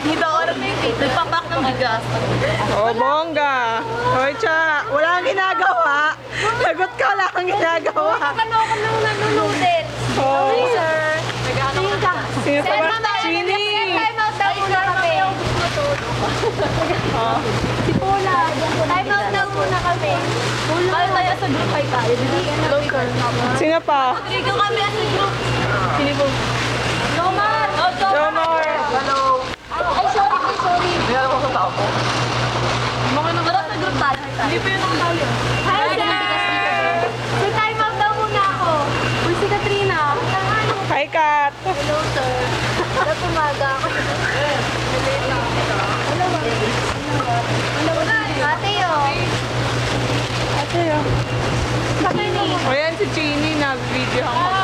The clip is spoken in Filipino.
Dito oras nagpapak ng bigas. Oh, bongga. Hoy, Cha, wala kang ginagawa. Lagot ka, wala kang ginagawa. Ano ako nang nanonoodles? Oh. Okay, sir. Tingin ka. Sino Sir, pa? mama, Chini. time out daw muna kami. Oh. Si Paula. Time out daw muna kami. Kaya tayo sa group ay tayo. Sino pa? Rodrigo kami as a group. Sino po? Nomar. Oh, Jomar. Ay, sorry. Tara sa group tayo. Hindi pa yun ang tayo. Hi, sir. Sir, time out daw muna ako. Uy, si Katrina. Hi, Kat. Hello, sir. Dapat umaga ako. Ate, oh. Ate, oh. Sa kanya. O yan si Chini, nag-video ako.